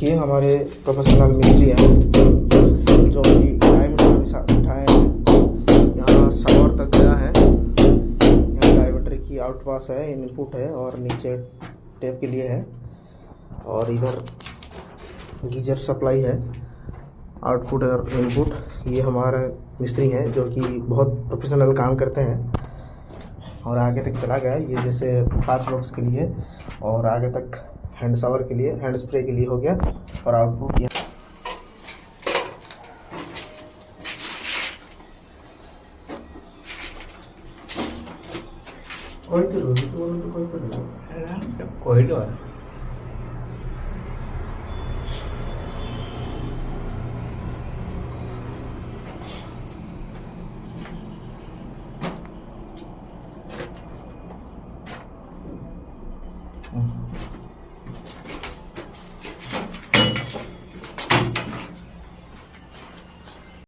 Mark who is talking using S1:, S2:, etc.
S1: देखिए हमारे प्रोफेशनल मिस्त्री हैं जो कि डायमीटर उठाए हैं। यहाँ शावर तक गया है। यहाँ डायमीटर की आउटपास है, इनपुट है और नीचे टेप के लिए है और इधर गीजर सप्लाई है, आउटपुट और इनपुट। ये हमारे मिस्त्री हैं जो कि बहुत प्रोफेशनल काम करते हैं और आगे तक चला गया। ये जैसे पास बॉक्स के लिए और आगे तक हैंड शावर के लिए, हैंड स्प्रे के लिए हो गया और आउटपुट ये कोई तो